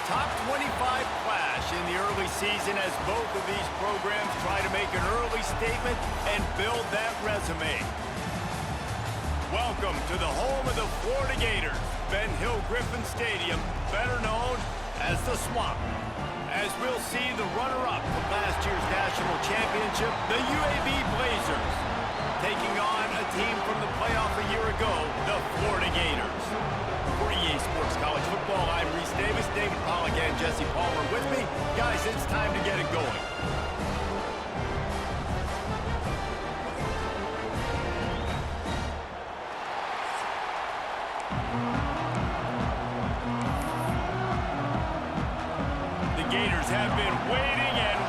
top 25 clash in the early season as both of these programs try to make an early statement and build that resume. Welcome to the home of the Florida Gators, Ben Hill Griffin Stadium, better known as the Swamp. As we'll see the runner-up from last year's national championship, the UAB Blazers, taking on a team from the playoff a year ago, the Florida Gators. For EA Sports College Football, I'm Reese Davis, David Pollack, and Jesse Palmer with me. Guys, it's time to get it going. The Gators have been waiting, and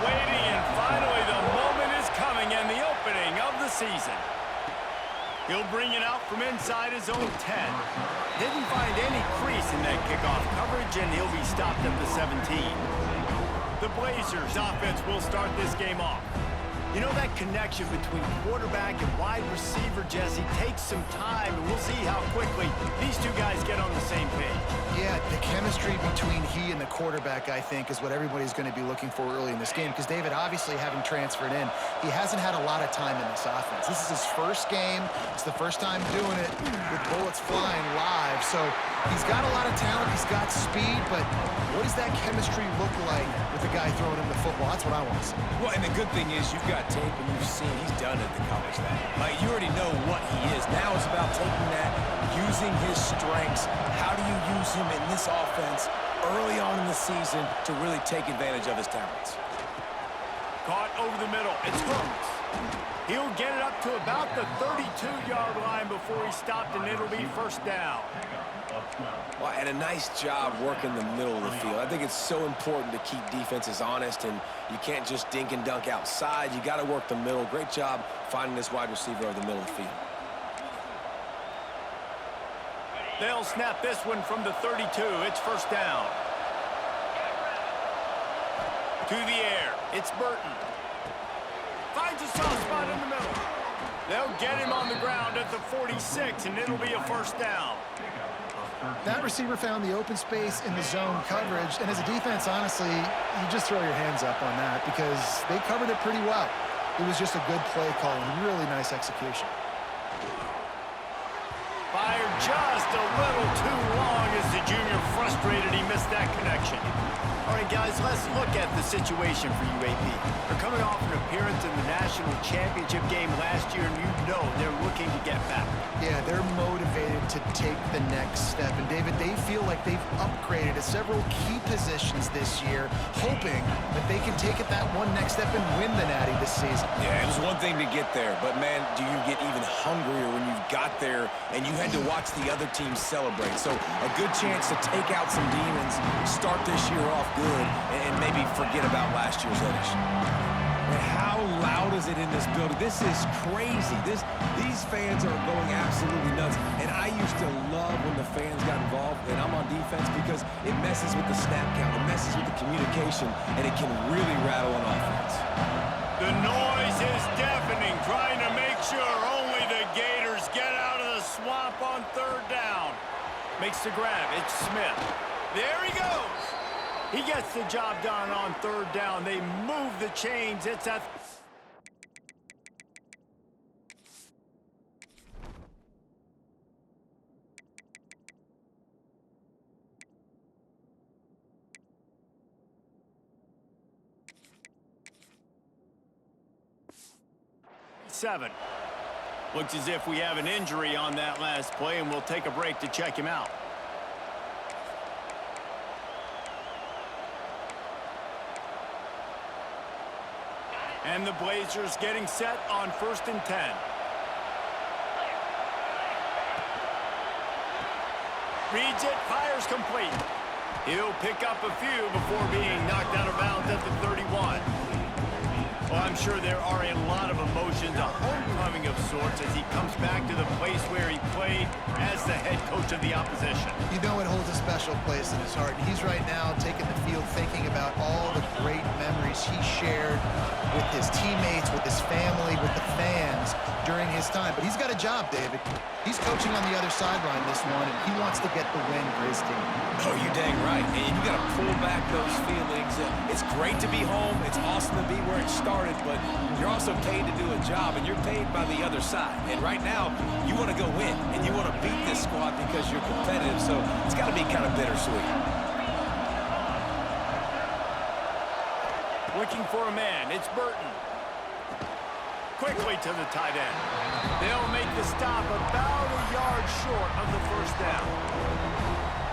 finally the moment is coming and the opening of the season. He'll bring it out from inside his own 10. Didn't find any crease in that kickoff coverage, and he'll be stopped at the 17. The Blazers offense will start this game off. You know, that connection between quarterback and wide receiver, Jesse, takes some time, and we'll see how quickly these two guys get on the same page. Yeah, the chemistry between he and the quarterback, I think, is what everybody's going to be looking for early in this game. Because David, obviously, having transferred in, he hasn't had a lot of time in this offense. This is his first game. It's the first time doing it with bullets flying live. So he's got a lot of talent. He's got speed. But what does that chemistry look like with the guy throwing him the football? That's what I want to see. Well, and the good thing is you've got tape and you've seen he's done it to college level. Like, you already know what he is. Now it's about taking that, using his strengths. How do you use him in this offense early on in the season to really take advantage of his talents? Caught over the middle. It's Hooks. He'll get it up to about the 32-yard line before he's stopped, and it'll be first down. Well, and a nice job working the middle of the field. I think it's so important to keep defenses honest, and you can't just dink and dunk outside. You got to work the middle. Great job finding this wide receiver over the middle of the field. They'll snap this one from the 32. It's first down. To the air. It's Burton. Finds a soft spot in the middle. They'll get him on the ground at the 46, and it'll be a first down. That receiver found the open space in the zone coverage. And as a defense, honestly, you just throw your hands up on that because they covered it pretty well. It was just a good play call and really nice execution. Fired just a little too long as the junior frustrated he missed that connection. All right, guys, let's look at the situation for UAB. They're coming off an appearance in the national championship game last year, and you know they're looking to get back. Yeah, they're motivated to take the next step. And, David, they feel like they've upgraded to several key positions this year, hoping that they can take it that one next step and win the Natty this season. Yeah, it was one thing to get there, but, man, do you get even hungrier when you've got there and you had to watch the other team celebrate. So a good chance to take out some demons, start this year off good, and maybe forget about last year's finish. And how loud is it in this building? This is crazy. These fans are going absolutely nuts. And I used to love when the fans got involved, and I'm on defense, because it messes with the snap count, it messes with the communication, and it can really rattle an offense. The noise is deafening, trying to make sure only the Gators get out of the swamp on third down. Makes the grab. It's Smith. There he goes. He gets the job done on third down. They move the chains. It's at... seven. Looks as if we have an injury on that last play, and we'll take a break to check him out. And the Blazers getting set on 1st and 10. Reads it, fires complete. He'll pick up a few before being knocked out of bounds at the 31. Well, I'm sure there are a lot of emotions, a homecoming of sorts, as he comes back to the place where he played as the head coach of the opposition. You know it holds a special place in his heart. He's right now taking the field thinking about all the great memories he shared with his teammates, with his family, with the fans during his time. But he's got a job, David. He's coaching on the other sideline this one, and he wants to get the win for his team. Oh, you're dang right. And you got to pull back those feelings. It's great to be home. It's awesome to be where it started, but you're also paid to do a job, and you're paid by the other side. And right now, you want to go win, and you want to beat this squad because you're competitive, so it's got to be kind of bittersweet. Looking for a man, it's Burton. Quickly to the tight end. They'll make the stop about a yard short of the first down.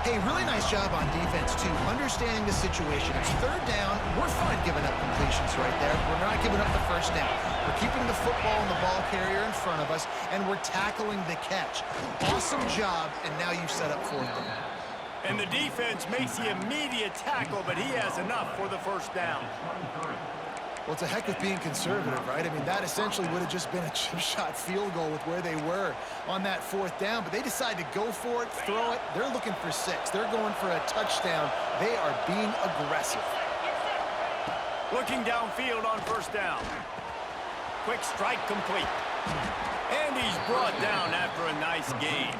Hey, really nice job on defense, too, understanding the situation. It's third down. We're fine giving up completions right there. We're not giving up the first down. We're keeping the football and the ball carrier in front of us, and we're tackling the catch. Awesome job, and now you've set up fourth down. And the defense makes the immediate tackle, but he has enough for the first down. Well, it's a heck of being conservative, right? I mean, that essentially would have just been a chip shot field goal with where they were on that fourth down, but they decide to go for it, throw it. They're looking for 6. They're going for a touchdown. They are being aggressive. Looking downfield on first down. Quick strike complete. And he's brought down after a nice gain.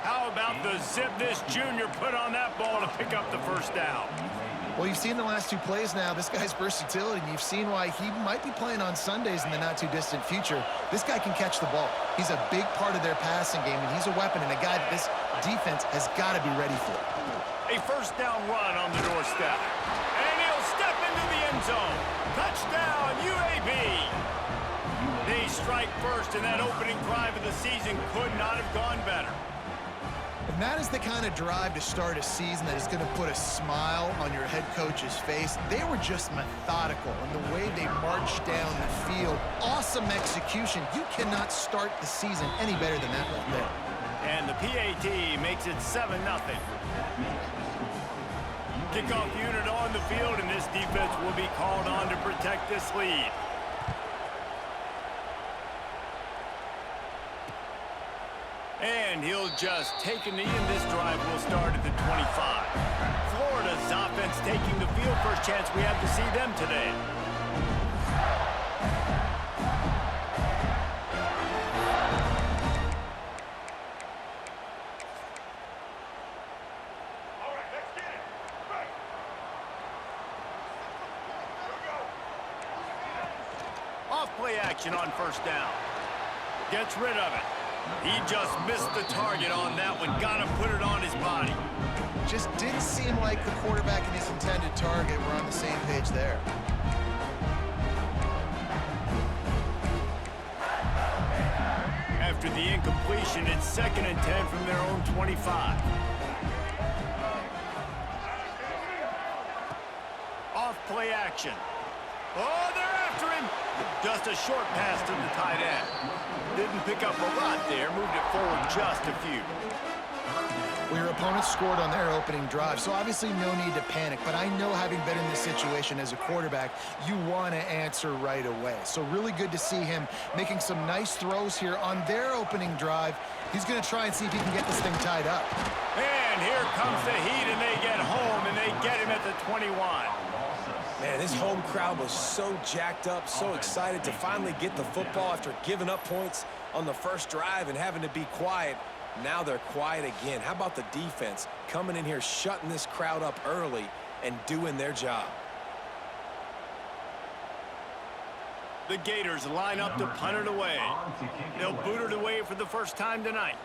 How about the zip this junior put on that ball to pick up the first down? Well, you've seen the last 2 plays now, this guy's versatility, and you've seen why he might be playing on Sundays in the not-too-distant future. This guy can catch the ball. He's a big part of their passing game, and he's a weapon and a guy that this defense has got to be ready for. A first down run on the doorstep. And he'll step into the end zone. Touchdown, UAB! They strike first, and that opening drive of the season could not have gone better. And that is the kind of drive to start a season that is going to put a smile on your head coach's face. They were just methodical in the way they marched down the field. Awesome execution. You cannot start the season any better than that right there. And the PAT makes it 7-0. Kickoff unit on the field, and this defense will be called on to protect this lead. And he'll just take a knee, and this drive will start at the 25. Florida's offense taking the field. First chance we have to see them today. Off-play action on first down. Gets rid of it. He just missed the target on that one. Got to put it on his body. Just didn't seem like the quarterback and his intended target were on the same page there. After the incompletion, it's 2nd and 10 from their own 25. Off-play action. Oh, they're after him. Just a short pass to the tight end. Didn't pick up a lot there. Moved it forward just a few. Well, your opponent scored on their opening drive, so obviously no need to panic. But I know, having been in this situation as a quarterback, you want to answer right away. So really good to see him making some nice throws here on their opening drive. He's going to try and see if he can get this thing tied up. And here comes the heat, and they get home, and they get him at the 21. Man, this home crowd was so jacked up, so excited to finally get the football after giving up points on the first drive and having to be quiet. Now they're quiet again. How about the defense coming in here, shutting this crowd up early and doing their job? The Gators line up to punt it away. They'll boot it away for the first time tonight.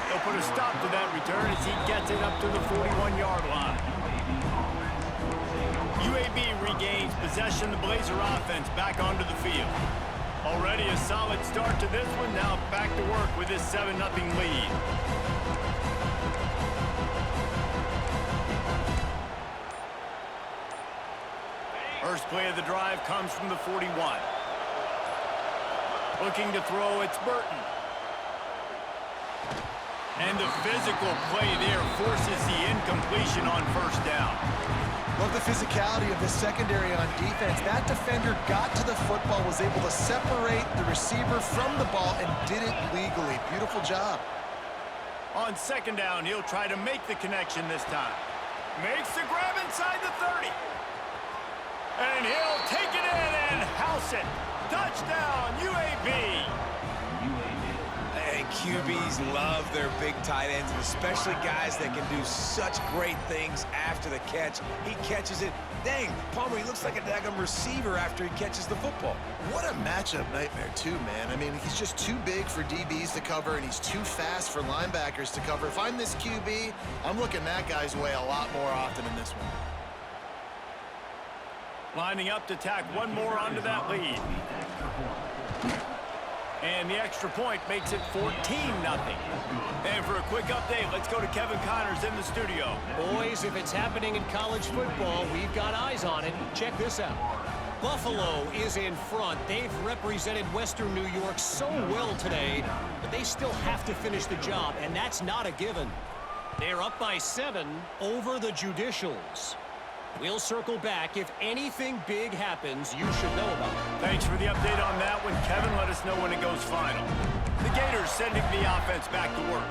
They'll put a stop to that return as he gets it up to the 41-yard line. UAB regains possession. The Blazer offense back onto the field. Already a solid start to this one. Now back to work with this 7-0 lead. First play of the drive comes from the 41. Looking to throw, it's Burton. And the physical play there forces the incompletion on first down. Love the physicality of the secondary on defense. That defender got to the football, was able to separate the receiver from the ball, and did it legally. Beautiful job. On second down, he'll try to make the connection this time. Makes the grab inside the 30. And he'll take it in and house it. Touchdown, UAB. And QBs love their big tight ends, and especially guys that can do such great things after the catch. He catches it. Dang, Palmer, he looks like a daggum receiver after he catches the football. What a matchup nightmare, too, man. I mean, he's just too big for DBs to cover, and he's too fast for linebackers to cover. If I'm this QB, I'm looking that guy's way a lot more often in this one. Lining up to tack one more onto that lead. And the extra point makes it 14-0. And for a quick update, let's go to Kevin Connors in the studio. Boys, if it's happening in college football, we've got eyes on it. Check this out. Buffalo is in front. They've represented Western New York so well today, but they still have to finish the job, and that's not a given. They're up by 7 over the Judicials. We'll circle back. If anything big happens, you should know about it. Thanks for the update on that one, Kevin. Let us know when it goes final. The Gators sending the offense back to work.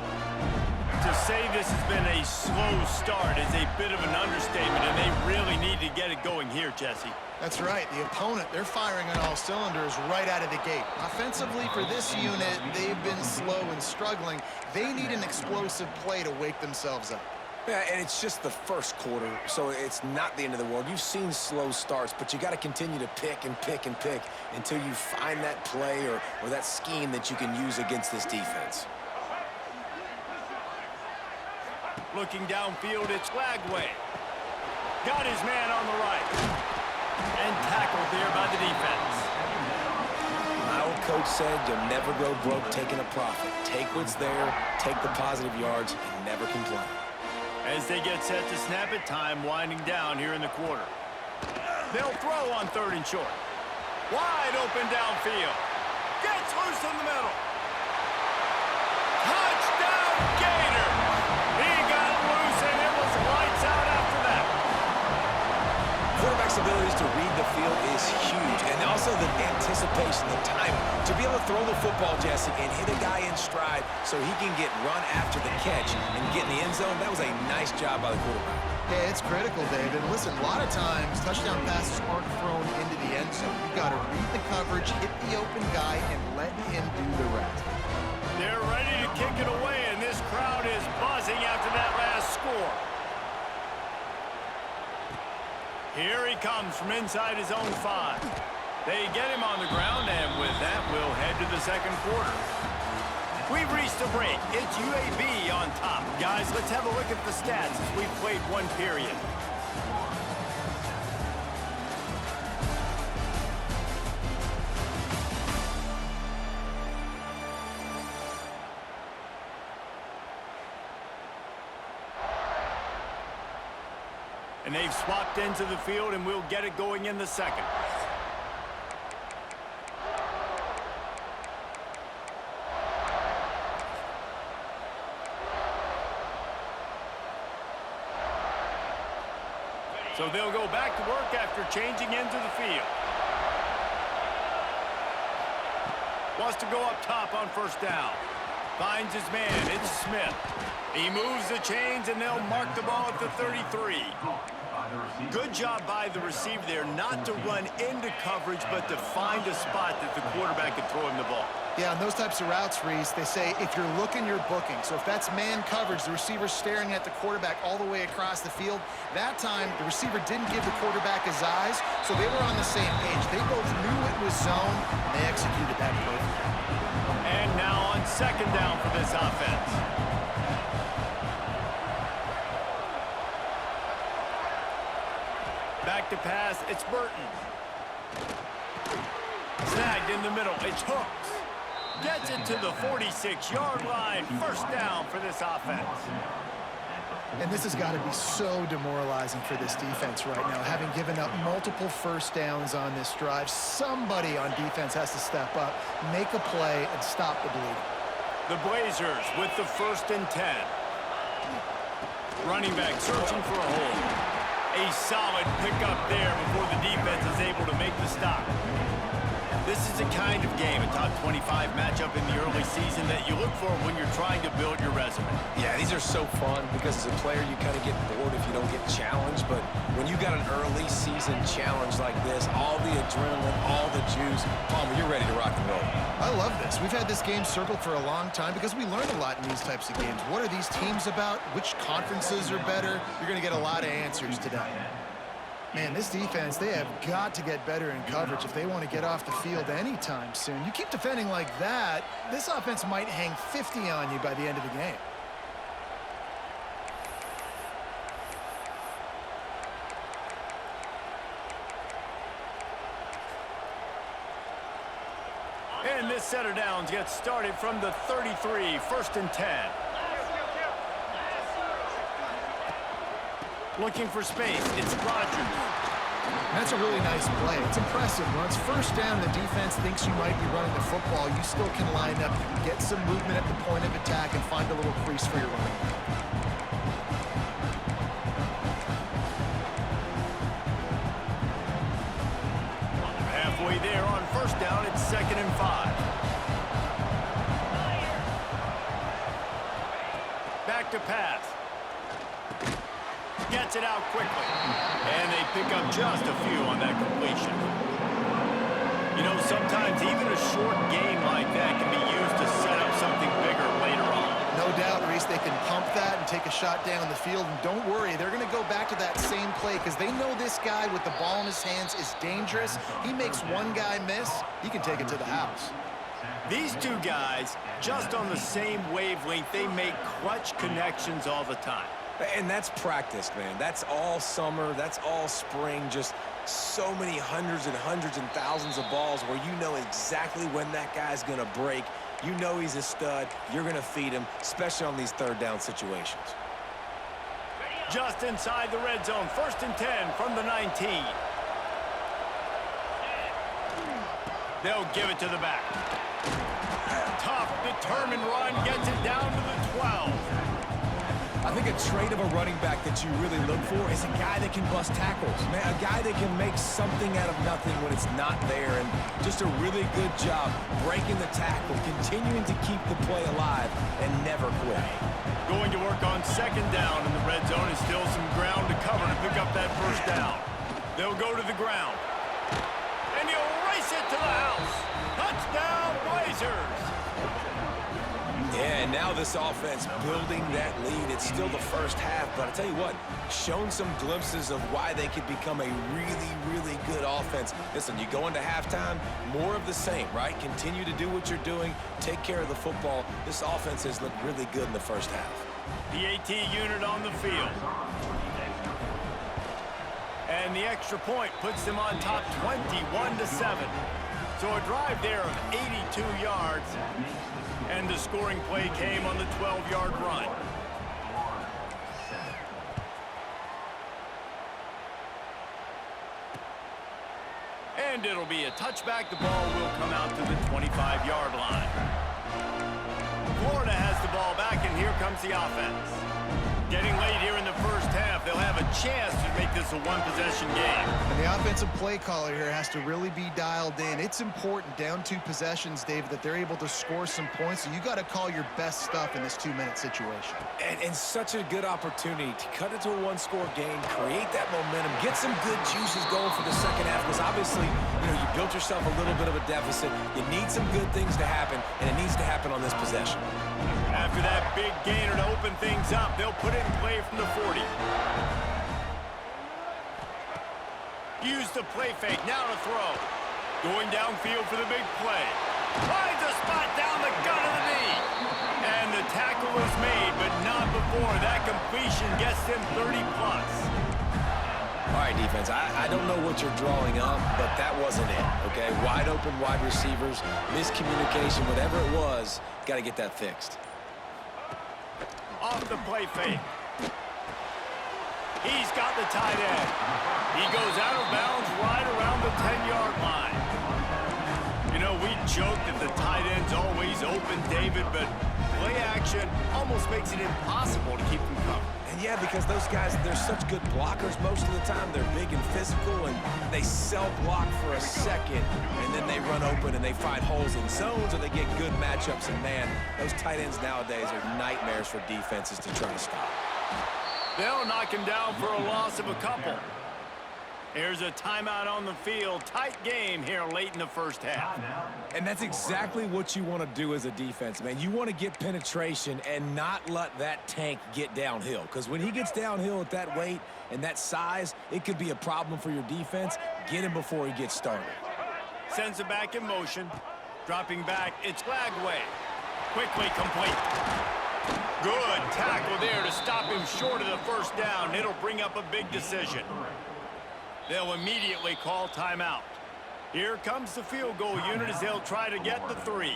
To say this has been a slow start is a bit of an understatement, and they really need to get it going here, Jesse. That's right. The opponent, they're firing on all cylinders right out of the gate. Offensively, for this unit, they've been slow and struggling. They need an explosive play to wake themselves up. Yeah, and it's just the first quarter, so it's not the end of the world. You've seen slow starts, but you got to continue to pick and pick and pick until you find that play or that scheme that you can use against this defense. Looking downfield, it's Lagway. Got his man on the right. And tackled there by the defense. My old coach said you'll never go broke taking a profit. Take what's there, take the positive yards, and never complain. As they get set to snap it, time winding down here in the quarter. They'll throw on 3rd and short. Wide open downfield. Gets loose in the middle. Touchdown, Gator! He got loose, and it was lights out after that. Quarterback's abilities to read the field is huge, and also the anticipation, the timing. To be able to throw the football, Jesse, and hit a guy in stride so he can get run after the catch and get in the end zone, that was a nice job by the quarterback. Yeah, it's critical, David. Listen, a lot of times, touchdown passes aren't thrown into the end zone. You've got to read the coverage, hit the open guy, and let him do the rest. They're ready to kick it away, and this crowd is buzzing after that last score. Here he comes from inside his own 5. They get him on the ground, and with that, we'll head to the second quarter. We've reached a break. It's UAB on top. Guys, let's have a look at the stats as we've played one period. And they've swapped into the field, and we'll get it going in the second. So they'll go back to work after changing into the field. Wants to go up top on 1st down. Finds his man. It's Smith. He moves the chains, and they'll mark the ball at the 33. Good job by the receiver there not to run into coverage, but to find a spot that the quarterback could throw him the ball. Yeah, on those types of routes, Reese, they say if you're looking, you're booking. So if that's man coverage, the receiver's staring at the quarterback all the way across the field. That time, the receiver didn't give the quarterback his eyes, so they were on the same page. They both knew it was zone, and they executed that perfectly. And now on 2nd down for this offense. Back to pass, it's Burton. Snagged in the middle, it's Hooks. Gets it to the 46-yard line. 1st down for this offense. And this has got to be so demoralizing for this defense right now, having given up multiple 1st downs on this drive. Somebody on defense has to step up, make a play, and stop the bleeding. The Blazers with the 1st and 10. Running back searching for a hole. A solid pickup there before the defense is able to make the stop. This is the kind of game, a top 25 matchup in the early season that you look for when you're trying to build your resume. Yeah, these are so fun because as a player, you kind of get bored if you don't get challenged. But when you got an early season challenge like this, all the adrenaline, all the juice, Palmer, you're ready to rock and roll. I love this. We've had this game circled for a long time because we learn a lot in these types of games. What are these teams about? Which conferences are better? You're going to get a lot of answers today. Man, this defense, they have got to get better in coverage if they want to get off the field anytime soon. You keep defending like that, this offense might hang 50 on you by the end of the game. And this set of downs gets started from the 33, 1st and 10. Looking for space, it's Rodgers. That's a really nice play. It's impressive. When it's 1st down, the defense thinks you might be running the football. You still can line up. You can get some movement at the point of attack and find a little crease for your running back. Halfway there on 1st down, it's 2nd and 5. Back to pass. Gets it out quickly. And they pick up just a few on that completion. You know, sometimes even a short game like that can be used to set up something bigger later on. No doubt, Reese, they can pump that and take a shot down the field. And don't worry, they're going to go back to that same play because they know this guy with the ball in his hands is dangerous. He makes one guy miss, he can take it to the house. These two guys, just on the same wavelength, they make clutch connections all the time. And that's practice, man. That's all summer. That's all spring. Just so many hundreds and thousands of balls where you know exactly when that guy's going to break. You know he's a stud. You're going to feed him, especially on these 3rd down situations. Just inside the red zone, 1st and 10 from the 19. They'll give it to the back. Tough, determined run, gets it down to the 12. I think a trait of a running back that you really look for is a guy that can bust tackles. Man, a guy that can make something out of nothing when it's not there. And just a really good job breaking the tackle, continuing to keep the play alive, and never quit. Going to work on 2nd down in the red zone is still some ground to cover to pick up that 1st down. They'll go to the ground. And he'll race it to the house. Touchdown, Blazers! Yeah, and now this offense building that lead. It's still the 1st half, but I tell you what, shown some glimpses of why they could become a really, really good offense. Listen, you go into halftime, more of the same, right? Continue to do what you're doing, take care of the football. This offense has looked really good in the 1st half. The AT unit on the field. And the extra point puts them on top 21-7. So a drive there of 82 yards. And the scoring play came on the 12-yard run. And it'll be a touchback. The ball will come out to the 25-yard line. Florida has the ball back, and here comes the offense. Getting late here in the 1st half, they'll have a chance to make this a one-possession game. And the offensive play caller here has to really be dialed in. It's important, down 2 possessions, David, that they're able to score some points. So you got to call your best stuff in this 2-minute situation. And such a good opportunity to cut it to a 1-score game, create that momentum, get some good juices going for the 2nd half, because obviously, you know, you built yourself a little bit of a deficit. You need some good things to happen, and it needs to happen on this possession. After that big gainer to open things up, they'll put it in play from the 40. Use the play fake, now to throw. Going downfield for the big play. Finds a spot down the gut of the knee. And the tackle is made, but not before. That completion gets them 30-plus. All right, defense, I don't know what you're drawing up, but that wasn't it, okay? Wide open wide receivers, miscommunication, whatever it was, got to get that fixed. Off the play fake. He's got the tight end. He goes out of bounds right around the 10-yard line. You know, we joke that the tight end's always open, David, but play action almost makes it impossible to keep them covered. And yeah, because those guys, they're such good blockers most of the time. They're big and physical, and they self-block for a second, and then they run open and they find holes in zones, or they get good matchups. And man, those tight ends nowadays are nightmares for defenses to try to stop. They'll knock him down for a loss of a couple. Here's a timeout on the field. Tight game here late in the first half. And that's exactly what you want to do as a defense, man. You want to get penetration and not let that tank get downhill. Because when he gets downhill at that weight and that size, it could be a problem for your defense. Get him before he gets started. Sends it back in motion. Dropping back, it's Lagway. Quickly complete. Good tackle there to stop him short of the first down. It'll bring up a big decision. They'll immediately call timeout. Here comes the field goal unit as they'll try to get the 3.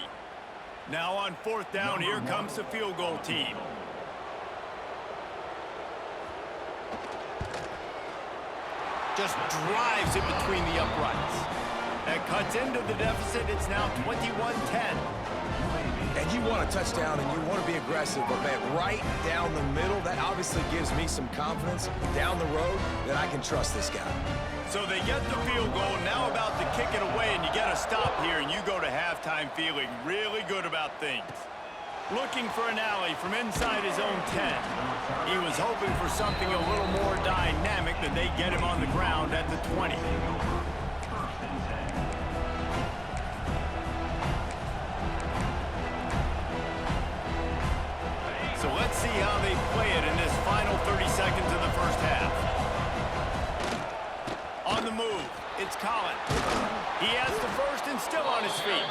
Now on 4th down, here comes the field goal team. Just drives it between the uprights. That cuts into the deficit. It's now 21-10. And you want a touchdown and you want to be aggressive, but man, right down the middle, that obviously gives me some confidence down the road that I can trust this guy. So they get the field goal, now about to kick it away, and you get a stop here, and you go to halftime feeling really good about things. Looking for an alley from inside his own 10. He was hoping for something a little more dynamic than they get him on the ground at the 20. So let's see how they play it in this final 30 seconds of the first half. On the move, it's Collins. He has the first and still on his feet.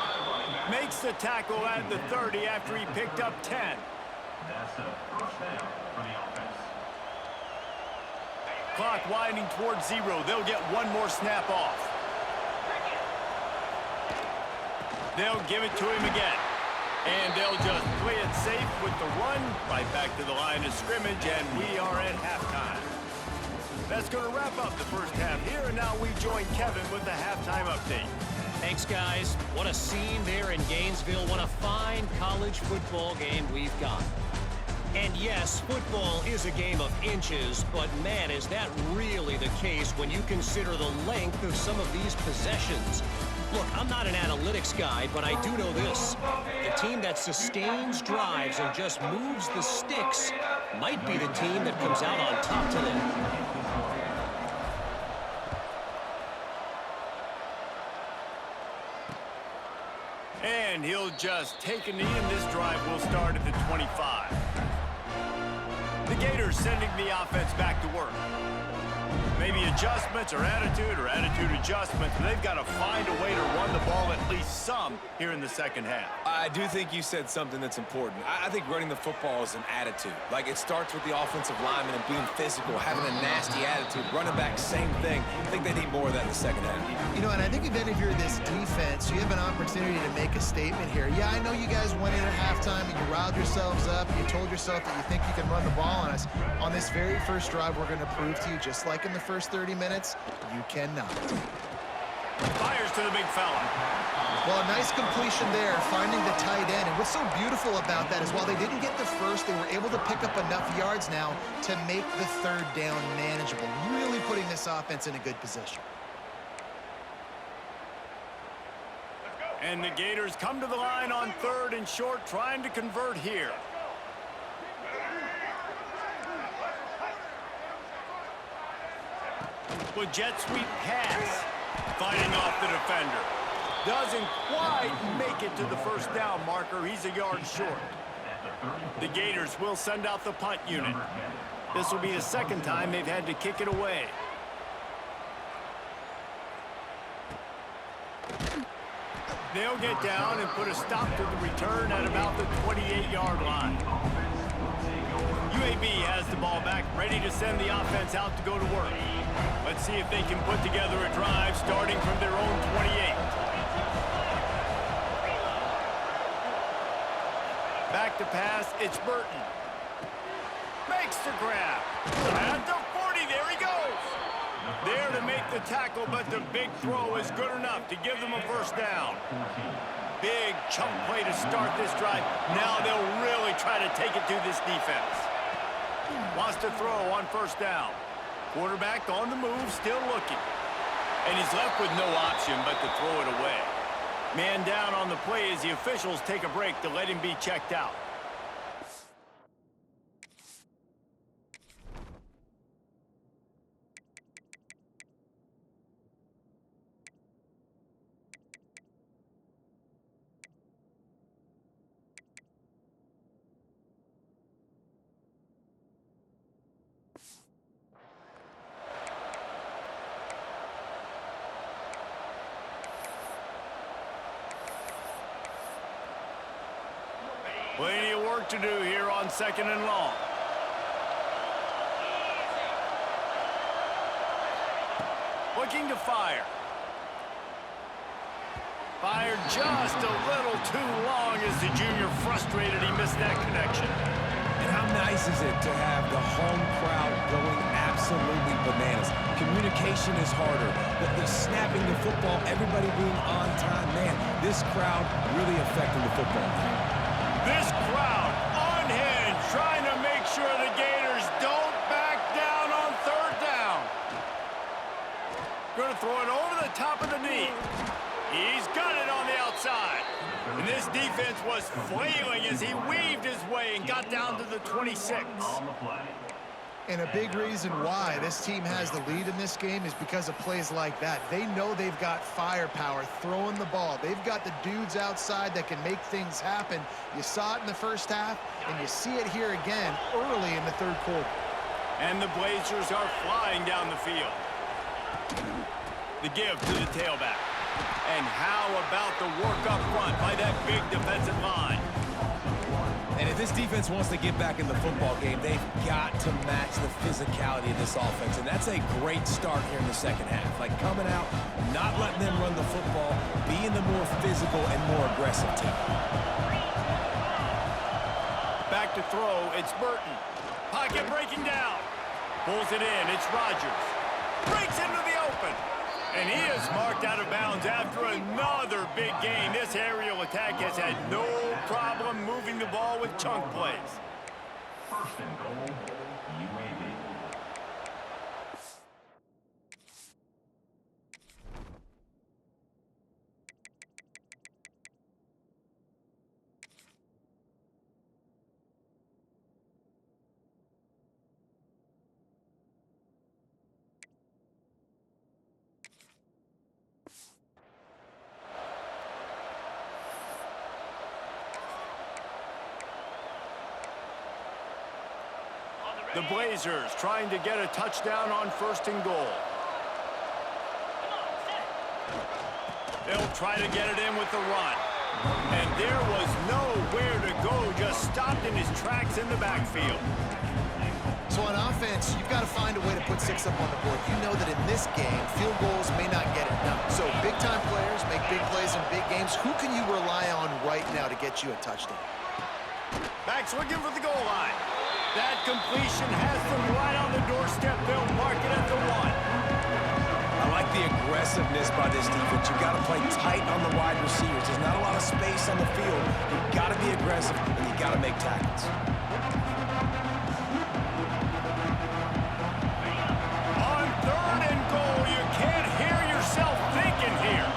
Makes the tackle at the 30 after he picked up 10. That's a first down for the offense. Clock winding towards 0. They'll get one more snap off. They'll give it to him again. And they'll just play it safe with the run right back to the line of scrimmage, and we are at halftime. That's going to wrap up the first half here, and now we join Kevin with the halftime update. Thanks, guys. What a scene there in Gainesville. What a fine college football game we've got. And yes, football is a game of inches, but man, is that really the case when you consider the length of some of these possessions. Look, I'm not an analytics guy, but I do know this. The team that sustains drives and just moves the sticks might be the team that comes out on top today. And he'll just take a knee, and this drive will start at the 25. The Gators sending the offense back to work. Maybe adjustments or attitude adjustments, but they've got to find a way to run the ball at least some here in the second half. I do think you said something that's important. I think running the football is an attitude. Like, it starts with the offensive lineman and being physical, having a nasty attitude. Running back, same thing. I think they need more of that in the second half. You know, and I think if you're this defense, you have an opportunity to make a statement here. Yeah, I know you guys went in at halftime and you riled yourselves up and you told yourself that you think you can run the ball on us. On this very first drive, we're going to prove to you, just like in the first 30 minutes, you cannot. Fires to the big fella. Well, a nice completion there, finding the tight end. And what's so beautiful about that is while they didn't get the first, they were able to pick up enough yards now to make the third down manageable, really putting this offense in a good position. And the Gators come to the line on 3rd and short, trying to convert here. With jet sweep pass, fighting off the defender. Doesn't quite make it to the first down marker. He's a yard short. The Gators will send out the punt unit. This will be the second time they've had to kick it away. They'll get down and put a stop to the return at about the 28-yard line. UAB has the ball back, ready to send the offense out to go to work. Let's see if they can put together a drive starting from their own 28. Back to pass, it's Burton. Makes the grab. At the 40, there he goes. There to make the tackle, but the big throw is good enough to give them a first down. big chunk play to start this drive. Now they'll really try to take it to this defense. Wants to throw on first down. Quarterback on the move, still looking. And he's left with no option but to throw it away. Man down on the play as the officials take a break to let him be checked out. Plenty of work to do here on 2nd and long. Looking to fire. Fired just a little too long as the junior frustrated. He missed that connection. And how nice is it to have the home crowd going absolutely bananas? Communication is harder. The snapping the football, everybody being on time. Man, this crowd really affecting the football game. This crowd unhinged, trying to make sure the Gators don't back down on 3rd down. Going to throw it over the top of the knee. He's got it on the outside. And this defense was flailing as he weaved his way and got down to the 26. On the play. And a big reason why this team has the lead in this game is because of plays like that. They know they've got firepower throwing the ball. They've got the dudes outside that can make things happen. You saw it in the first half, and you see it here again early in the 3rd quarter. And the Blazers are flying down the field. The give to the tailback. And how about the work up front by that big defensive line? And if this defense wants to get back in the football game, they've got to match the physicality of this offense. And that's a great start here in the 2nd half. Like coming out, not letting them run the football, being the more physical and more aggressive team. Back to throw, it's Burton. Pocket breaking down. Pulls it in, it's Rodgers. Breaks into the open. And he is marked out of bounds after another big gain. This aerial attack has had no problem moving the ball with chunk plays. 1st and goal, UAB. The Blazers trying to get a touchdown on 1st and goal. They'll try to get it in with the run. And there was nowhere to go, just stopped in his tracks in the backfield. So on offense, you've got to find a way to put 6 up on the board. You know that in this game, field goals may not get it done. So big-time players make big plays in big games. Who can you rely on right now to get you a touchdown? Back's looking for the goal line. That completion has them right on the doorstep. They'll mark it at the 1. I like the aggressiveness by this defense. You've got to play tight on the wide receivers. There's not a lot of space on the field. You've got to be aggressive, and you've got to make tackles. On 3rd and goal, you can't hear yourself thinking here.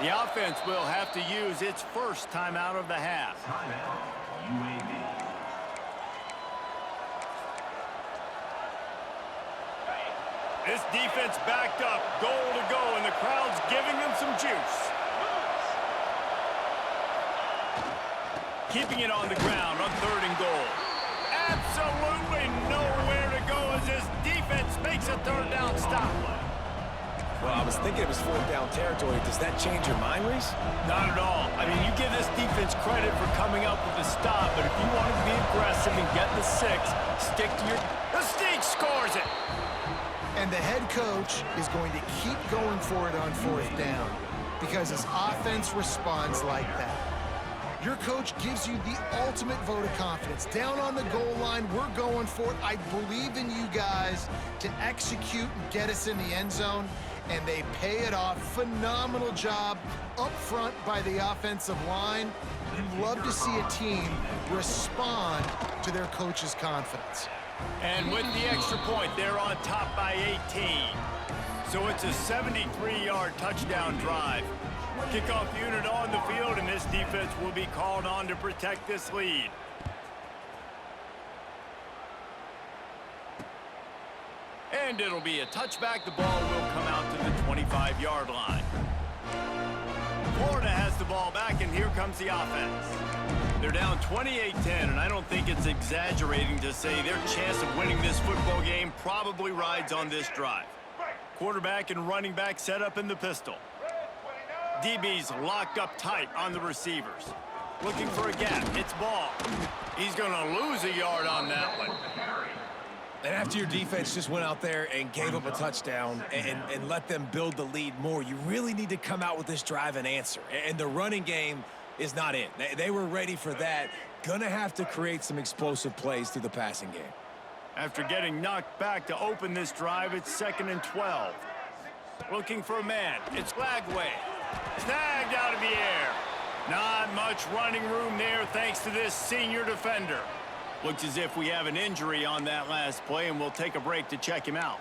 The offense will have to use its first timeout of the half. Timeout, UAB. This defense backed up, goal to go, and the crowd's giving them some juice. Keeping it on the ground on 3rd and goal. Absolutely nowhere to go as this defense makes a 3rd down stop. Well, I was thinking it was 4th down territory. Does that change your mind, Reese? Not at all. I mean, you give this defense credit for coming up with the stop, but if you want to be aggressive and get the 6, stick to your... The Sneak scores it! And the head coach is going to keep going for it on 4th down because his offense responds like that. Your coach gives you the ultimate vote of confidence. Down on the goal line, we're going for it. I believe in you guys to execute and get us in the end zone, and they pay it off. Phenomenal job up front by the offensive line. You love to see a team respond to their coach's confidence. And with the extra point, they're on top by 18. So it's a 73-yard touchdown drive. Kickoff unit on the field, and this defense will be called on to protect this lead. And it'll be a touchback. The ball will come out to the 25-yard line. Florida has the ball back, and here comes the offense. They're down 28-10, and I don't think it's exaggerating to say their chance of winning this football game probably rides on this drive. Quarterback and running back set up in the pistol. DB's locked up tight on the receivers. Looking for a gap. It's ball. He's going to lose a yard on that one. And after your defense just went out there and gave up a touchdown and let them build the lead more, you really need to come out with this drive and answer. And the running game is not in. They were ready for that. Gonna have to create some explosive plays through the passing game. After getting knocked back to open this drive, it's 2nd and 12. Looking for a man. It's Lagway. Snagged out of the air. Not much running room there thanks to this senior defender. Looks as if we have an injury on that last play, and we'll take a break to check him out.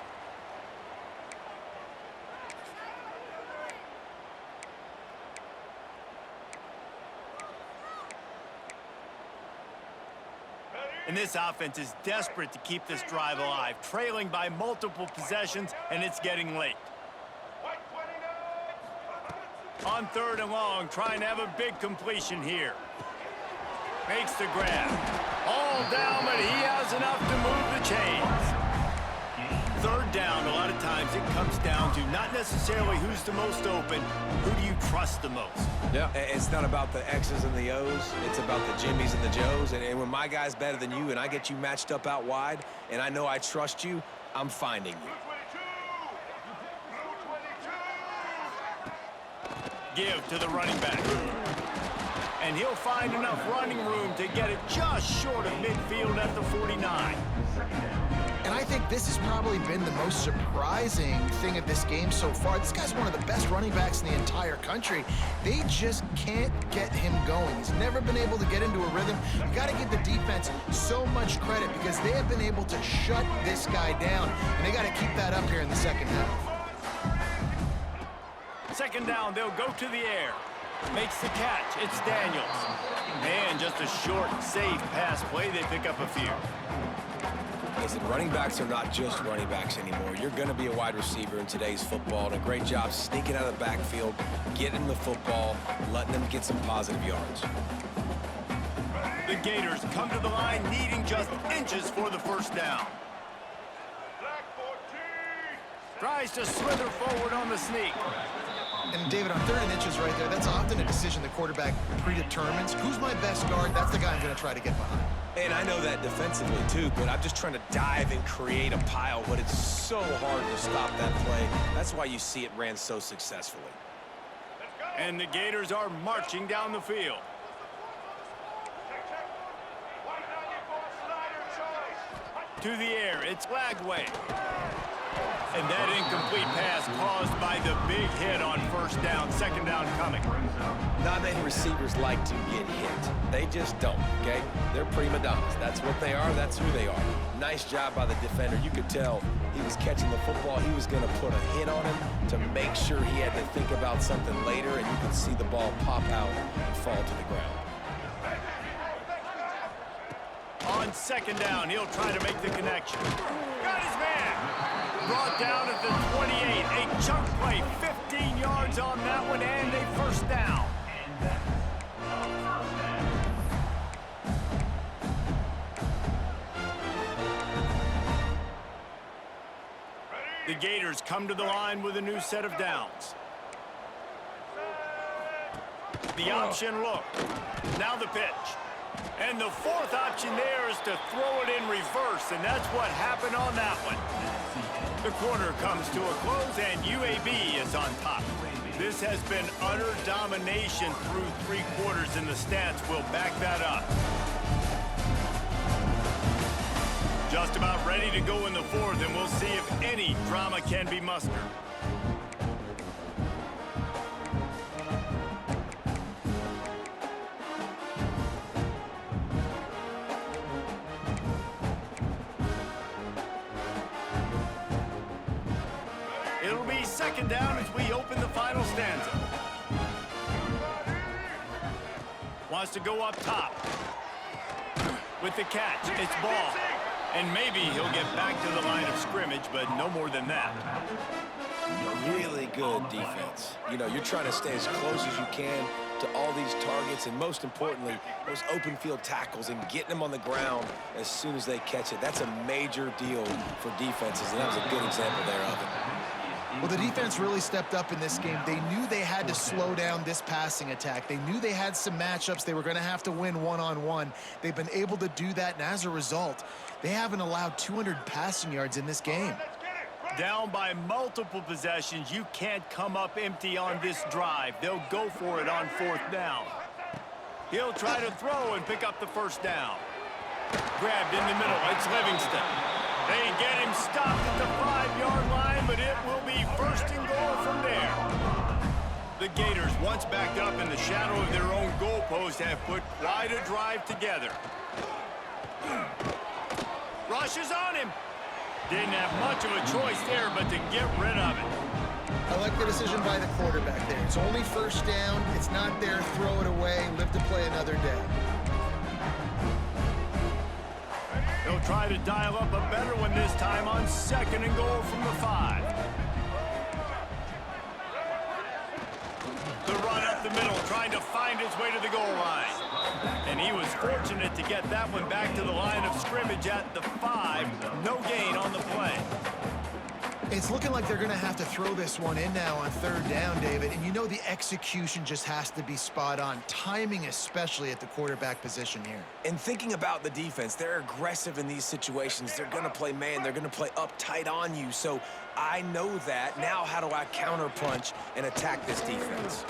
And this offense is desperate to keep this drive alive, trailing by multiple possessions, and it's getting late. On 3rd and long, trying to have a big completion here. Makes the grab. All down, but he has enough to move the chains. 3rd down, a lot of times it comes down to not necessarily who's the most open, who do you trust the most? Yeah, it's not about the X's and the O's. It's about the Jimmys and the Joes. And when my guy's better than you and I get you matched up out wide and I know I trust you, I'm finding you. Give to the running back. And he'll find enough running room to get it just short of midfield at the 49. And I think this has probably been the most surprising thing of this game so far. This guy's one of the best running backs in the entire country. They just can't get him going. He's never been able to get into a rhythm. You got to give the defense so much credit because they have been able to shut this guy down, and they got to keep that up here in the second half. 2nd down, they'll go to the air. Makes the catch. It's Daniels. And just a short, safe pass play. They pick up a few. Listen, running backs are not just running backs anymore. You're going to be a wide receiver in today's football, and a great job sneaking out of the backfield, getting the football, letting them get some positive yards. The Gators come to the line needing just inches for the 1st down. Tries to slither forward on the sneak. And David, on 3rd and inches right there, that's often a decision the quarterback predetermines. Who's my best guard? That's the guy I'm going to try to get behind. And I know that defensively, too, but I'm just trying to dive and create a pile, but it's so hard to stop that play. That's why you see it ran so successfully. And the Gators are marching down the field. To the air, it's Lagway. And that incomplete pass caused by the big hit on 1st down, 2nd down coming. Not many receivers like to get hit. They just don't, okay? They're prima donnas. That's what they are. That's who they are. Nice job by the defender. You could tell he was catching the football. He was going to put a hit on him to make sure he had to think about something later, and you could see the ball pop out and fall to the ground. On 2nd down, he'll try to make the connection. Got his man. Brought down at the 28. A chunk play, 15 yards on that one, and a 1st down. The Gators come to the line with a new set of downs. The option look. Now the pitch. And the 4th option there is to throw it in reverse, and that's what happened on that one. The quarter comes to a close, and UAB is on top. This has been utter domination through 3 quarters, and the stats will back that up. Just about ready to go in the 4th, and we'll see if any drama can be mustered. It'll be 2nd down as we open the final stanza. Wants to go up top. With the catch, it's ball. And maybe he'll get back to the line of scrimmage, but no more than that. Really good defense. You know, you're trying to stay as close as you can to all these targets, and most importantly, those open field tackles and getting them on the ground as soon as they catch it. That's a major deal for defenses, and that was a good example there of it. Well, the defense really stepped up in this game. They knew they had to slow down this passing attack. They knew they had some matchups they were going to have to win one-on-one. They've been able to do that, and as a result, they haven't allowed 200 passing yards in this game. Down by multiple possessions, you can't come up empty on this drive. They'll go for it on 4th down. He'll try to throw and pick up the 1st down. Grabbed in the middle, it's Livingston. They get him stopped at the 5-yard line, but it will be 1st and goal from there. The Gators, once backed up in the shadow of their own goalpost, have put quite a drive together. Rushes on him. Didn't have much of a choice there, but to get rid of it. I like the decision by the quarterback there. It's only 1st down. It's not there. Throw it away. Live to play another day. They'll try to dial up a better one this time on 2nd and goal from the 5. The run up the middle, trying to find his way to the goal line. And he was fortunate to get that one back to the line of scrimmage at the 5. No gain on the play. It's looking like they're going to have to throw this one in now on 3rd down, David. And you know the execution just has to be spot on. Timing, especially at the quarterback position here. And thinking about the defense, they're aggressive in these situations. They're going to play man. They're going to play up tight on you. So I know that. Now how do I counterpunch and attack this defense?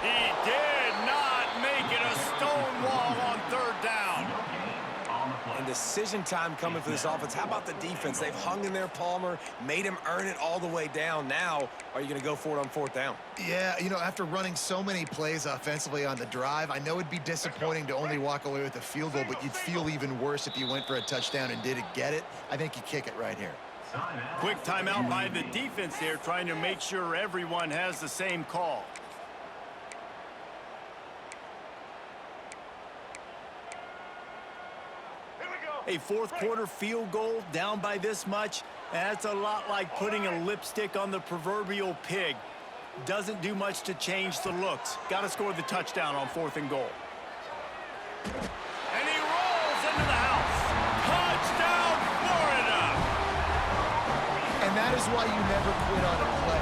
He did not make it a stone wall on 3rd down. And decision time coming for this offense. How about the defense? They've hung in there, Palmer, made him earn it all the way down. Now, are you going to go for it on 4th down? Yeah, you know, after running so many plays offensively on the drive, I know it'd be disappointing to only walk away with a field goal, but you'd feel even worse if you went for a touchdown and didn't get it. I think you kick it right here. Quick timeout by the defense there, trying to make sure everyone has the same call. A 4th quarter field goal down by this much, that's a lot like putting a lipstick on the proverbial pig. Doesn't do much to change the looks. Got to score the touchdown on 4th and goal. And he rolls into the house. Touchdown, Florida! And that is why you never quit on a play.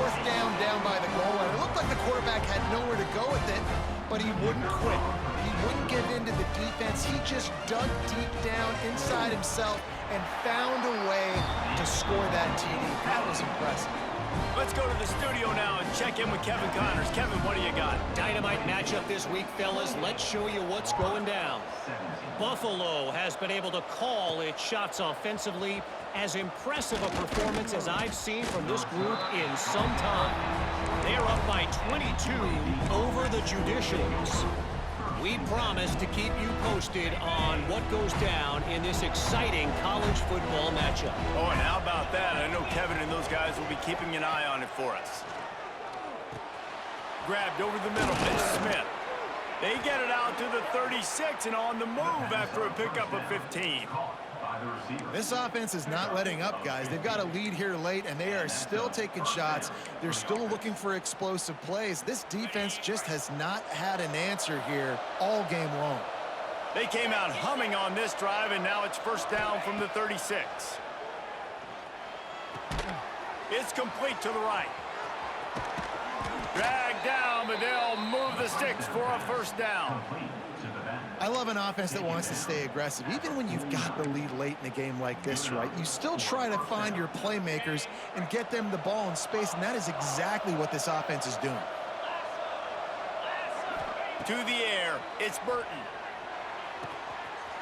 4th down by the goal line. It looked like the quarterback had nowhere to go with it, but he wouldn't quit. He wouldn't give in to the defense. He just dug deep down inside himself and found a way to score that TD. That was impressive. Let's go to the studio now and check in with Kevin Connors. Kevin, what do you got? Dynamite matchup this week, fellas. Let's show you what's going down. Buffalo has been able to call its shots offensively. As impressive a performance as I've seen from this group in some time. They're up by 22 over the Judicials. We promise to keep you posted on what goes down in this exciting college football matchup. Oh, and how about that? I know Kevin and those guys will be keeping an eye on it for us. Grabbed over the middle, it's Smith. They get it out to the 36 and on the move after a pickup of 15. This offense is not letting up, guys. They've got a lead here late, and they are still taking shots. They're still looking for explosive plays. This defense just has not had an answer here all game long. They came out humming on this drive, and now it's 1st down from the 36. It's complete to the right. Dragged down, but they'll move the sticks for a 1st down. I love an offense that wants to stay aggressive. Even when you've got the lead late in a game like this, right, you still try to find your playmakers and get them the ball in space, and that is exactly what this offense is doing. To the air, it's Burton.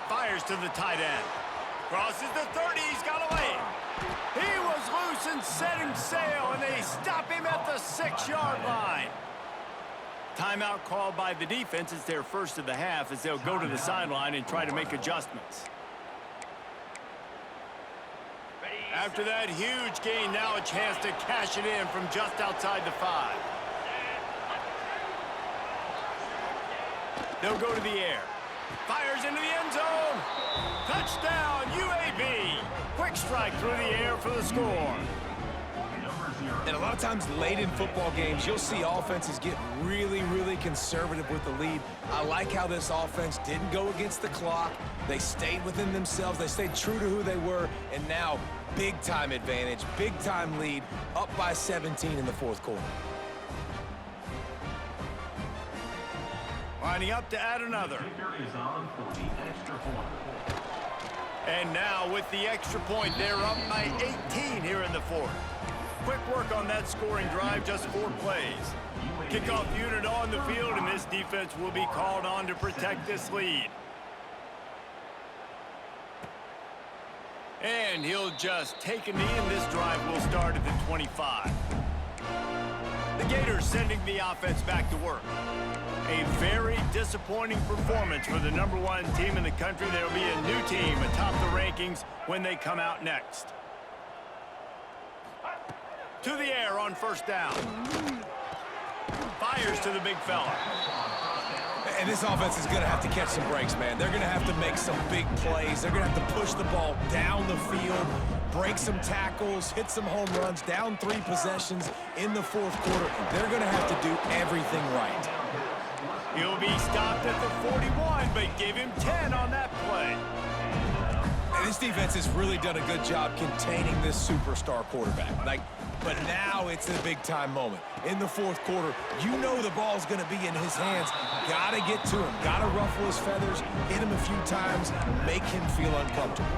Fires to the tight end. Crosses the 30, he's got away. He was loose and setting sail, and they stop him at the 6-yard line. Timeout called by the defense. It's their first of the half as they'll go to the sideline and try to make adjustments. After that huge gain, now a chance to cash it in from just outside the 5. They'll go to the air. Fires into the end zone. Touchdown, UAB. Quick strike through the air for the score. And a lot of times late in football games, you'll see offenses get really, really conservative with the lead. I like how this offense didn't go against the clock. They stayed within themselves. They stayed true to who they were. And now, big-time advantage, big-time lead, up by 17 in the fourth quarter. Lining up to add another. Kicker is on for the extra point. And now with the extra point, they're up by 18 here in the fourth. Quick work on that scoring drive, just 4 plays. Kickoff unit on the field, and this defense will be called on to protect this lead. And he'll just take a knee, and this drive will start at the 25. The Gators sending the offense back to work. A very disappointing performance for the #1 team in the country. There will be a new team atop the rankings when they come out next. To the air on first down. Fires to the big fella. And this offense is going to have to catch some breaks, man. They're going to have to make some big plays. They're going to have to push the ball down the field, break some tackles, hit some home runs, down 3 possessions in the fourth quarter. They're going to have to do everything right. He'll be stopped at the 41, but give him 10 on that play. And this defense has really done a good job containing this superstar quarterback. But now it's a big-time moment. In the fourth quarter, you know the ball's going to be in his hands. Got to get to him. Got to ruffle his feathers, hit him a few times, make him feel uncomfortable.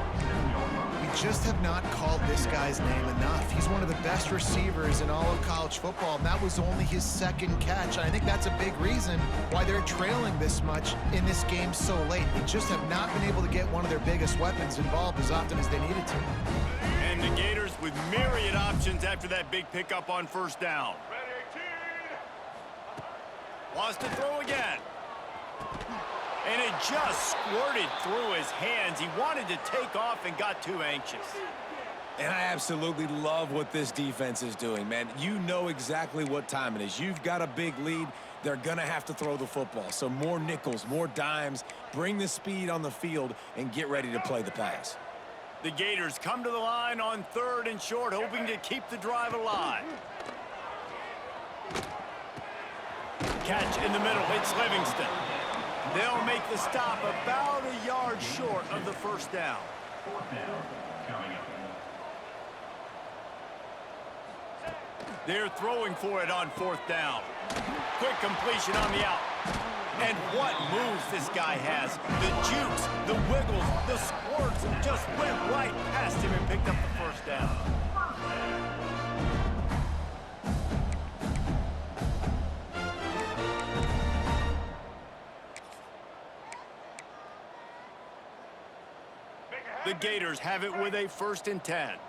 We just have not called this guy's name enough. He's one of the best receivers in all of college football, and that was only his 2nd catch. And I think that's a big reason why they're trailing this much in this game so late. They just have not been able to get one of their biggest weapons involved as often as they needed to. And the Gators with myriad options after that big pickup on first down. Wants to throw again. And it just squirted through his hands. He wanted to take off and got too anxious. And I absolutely love what this defense is doing, man. You know exactly what time it is. You've got a big lead. They're going to have to throw the football. So more nickels, more dimes, bring the speed on the field, and get ready to play the pass. The Gators come to the line on 3rd and short, hoping to keep the drive alive. Catch in the middle, it's Livingston. They'll make the stop about a yard short of the first down. 4th down coming up. They're throwing for it on 4th down. Quick completion on the out. And what moves this guy has. The jukes, the wiggles, the squirts, and just went right past him and picked up the first down. The Gators have it with a 1st and 10.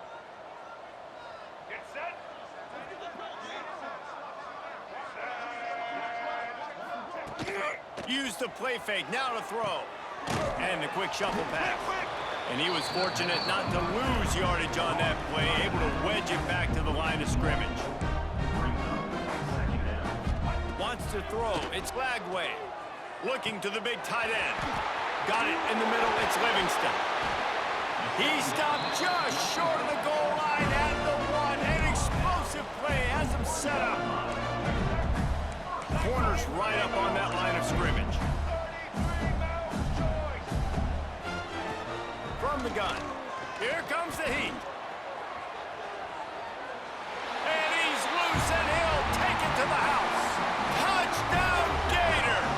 Use the play fake, now to throw. And the quick shuffle pass. And he was fortunate not to lose yardage on that play, able to wedge it back to the line of scrimmage. Wants to throw, it's Lagway. Looking to the big tight end. Got it in the middle, it's Livingston. He stopped just short of the goal line at the 1. An explosive play has him set up. Corners right up on that line of scrimmage. From the gun. Here comes the heat. And he's loose, and he'll take it to the house. Touchdown, Gators!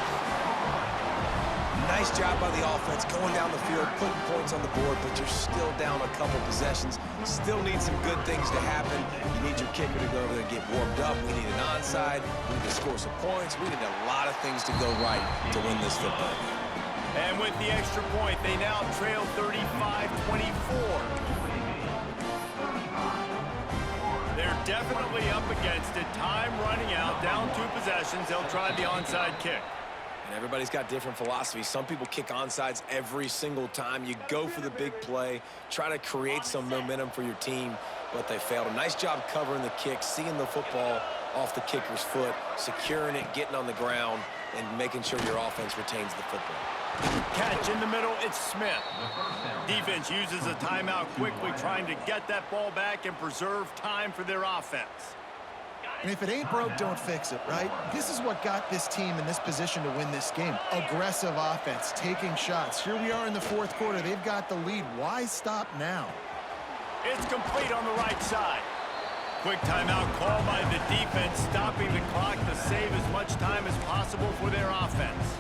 Nice job by the offense going down the field, putting points on the board, but you're still down a couple possessions. Still need some good things to happen. You need your kicker to go over there and get warmed up. We need an onside. We need to score some points. We need a lot of things to go right to win this football game. And with the extra point, they now trail 35-24. They're definitely up against it. Time running out, down 2 possessions. They'll try the onside kick. And everybody's got different philosophies. Some people kick onsides every single time. You go for the big play, try to create some momentum for your team, but they failed. A nice job covering the kick, seeing the football off the kicker's foot, securing it, getting on the ground, and making sure your offense retains the football. Catch in the middle, it's Smith. Defense uses a timeout quickly, trying to get that ball back and preserve time for their offense. And if it ain't broke, don't fix it, right? This is what got this team in this position to win this game. Aggressive offense, taking shots. Here we are in the 4th quarter. They've got the lead. Why stop now? It's complete on the right side. Quick timeout call by the defense, stopping the clock to save as much time as possible for their offense.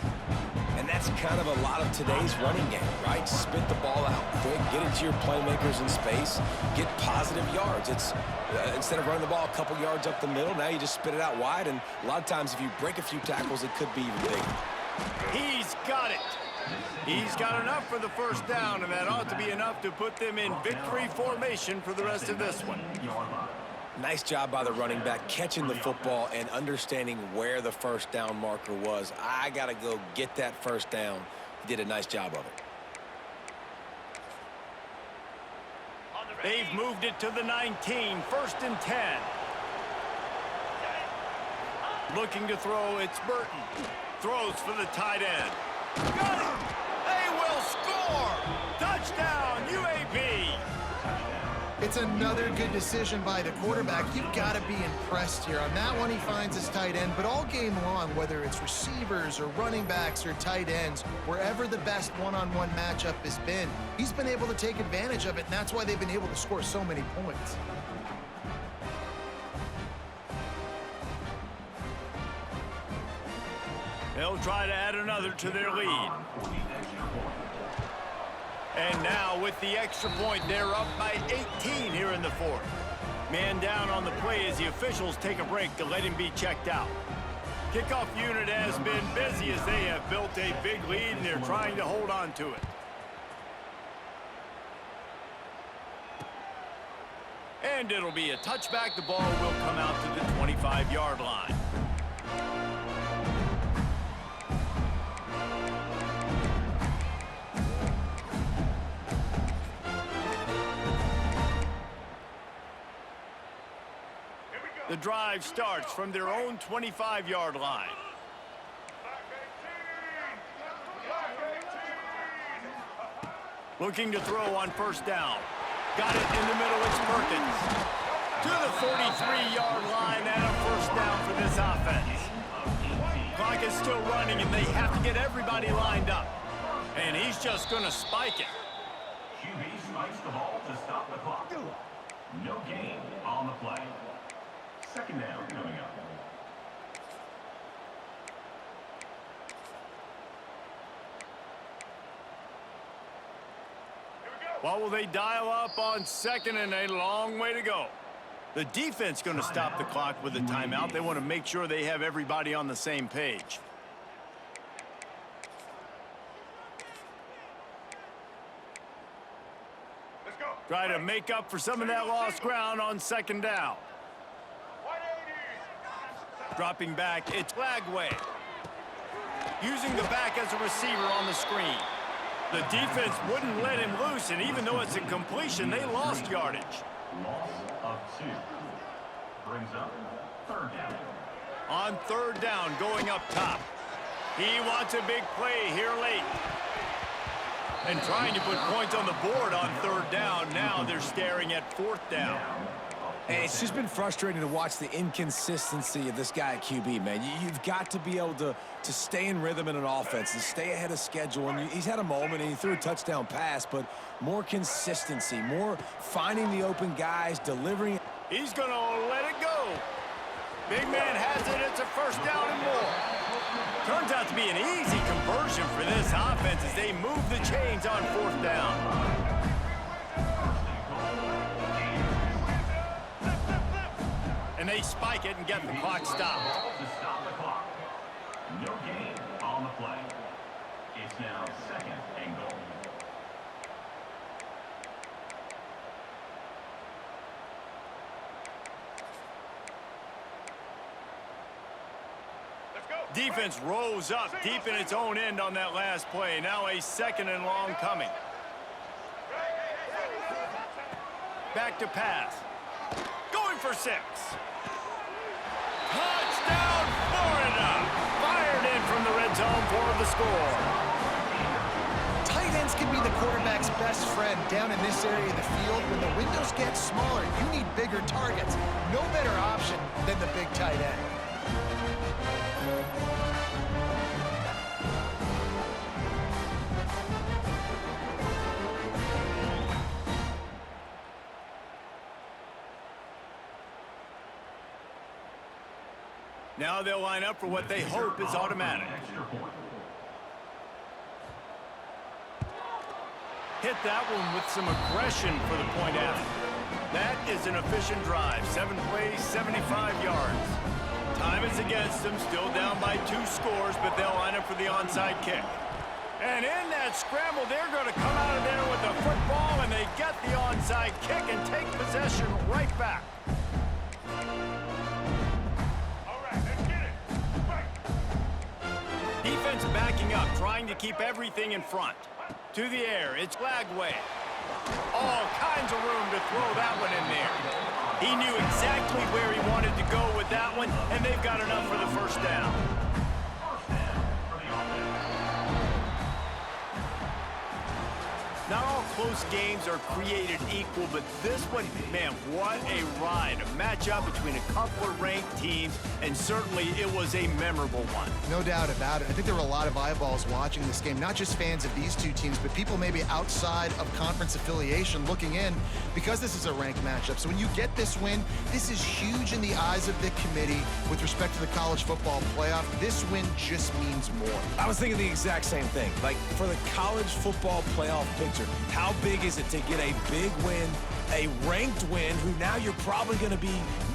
And that's kind of a lot of today's running game, right? Spit the ball out quick, get it to your playmakers in space, get positive yards. It's instead of running the ball a couple yards up the middle, now you just spit it out wide, and a lot of times if you break a few tackles, it could be even bigger. He's got it. He's got enough for the first down, and that ought to be enough to put them in victory formation for the rest of this one. Nice job by the running back, catching the football and understanding where the first down marker was. I got to go get that first down. He did a nice job of it. They've moved it to the 19, 1st and 10. Looking to throw, it's Burton. Throws for the tight end. Got it! They will score! Touchdown, UAB! It's another good decision by the quarterback. You've got to be impressed here. On that one, he finds his tight end, but all game long, whether it's receivers or running backs or tight ends, wherever the best one-on-one matchup has been, he's been able to take advantage of it, and that's why they've been able to score so many points. They'll try to add another to their lead. And now with the extra point, they're up by 18 here in the 4th. Man down on the play as the officials take a break to let him be checked out. Kickoff unit has been busy as they have built a big lead and they're trying to hold on to it. And it'll be a touchback. The ball will come out to the 25-yard line. The drive starts from their own 25-yard line. Looking to throw on first down. Got it in the middle, it's Perkins. To the 43-yard line and a first down for this offense. Clock is still running and they have to get everybody lined up. And he's just going to spike it. QB spikes the ball to stop the clock. No gain on the play. Second down coming up. What will they dial up on 2nd and a long way to go? The defense going to stop the clock with a timeout. They want to make sure they have everybody on the same page. Let's go. Try to make up for some of that lost ground on 2nd down. Dropping back, it's Lagway. Using the back as a receiver on the screen. The defense wouldn't let him loose, and even though it's a completion, they lost yardage. Loss of 2. Brings up 3rd down. On 3rd down, going up top. He wants a big play here late. And trying to put points on the board on 3rd down. Now they're staring at 4th down. And it's just been frustrating to watch the inconsistency of this guy at QB, man. You've got to be able to stay in rhythm in an offense and stay ahead of schedule. And he's had a moment and he threw a touchdown pass, but more consistency, more finding the open guys, delivering. He's going to let it go. Big man has it. It's a first down and more. Turns out to be an easy conversion for this offense as they move the chains on 4th down. And they spike it and get the clock stopped. To stop the clock. No gain on the play. It's now 2nd and goal. Defense rose up deep in its own end on that last play. Now a 2nd and long coming. Back to pass. Going for 6. Touchdown, Florida! Fired in from the red zone for the score. Tight ends can be the quarterback's best friend down in this area of the field. When the windows get smaller, you need bigger targets. No better option than the big tight end. Now they'll line up for what they hope is automatic. Hit that one with some aggression for the point after. That is an efficient drive. 7 plays, 75 yards. Time is against them, still down by 2 scores, but they'll line up for the onside kick. And in that scramble, they're going to come out of there with the football, and they get the onside kick and take possession right back. Defense backing up, trying to keep everything in front. To the air, it's Lagway. All kinds of room to throw that one in there. He knew exactly where he wanted to go with that one, and they've got enough for the first down. Not all close games are created equal, but this one, man, what a ride. A matchup between a couple of ranked teams, and certainly it was a memorable one. No doubt about it. I think there were a lot of eyeballs watching this game, not just fans of these two teams, but people maybe outside of conference affiliation looking in because this is a ranked matchup. So when you get this win, this is huge in the eyes of the committee with respect to the college football playoff. This win just means more. I was thinking the exact same thing. Like, for the college football playoff picture, how big is it to get a big win, a ranked win, who now you're probably going to be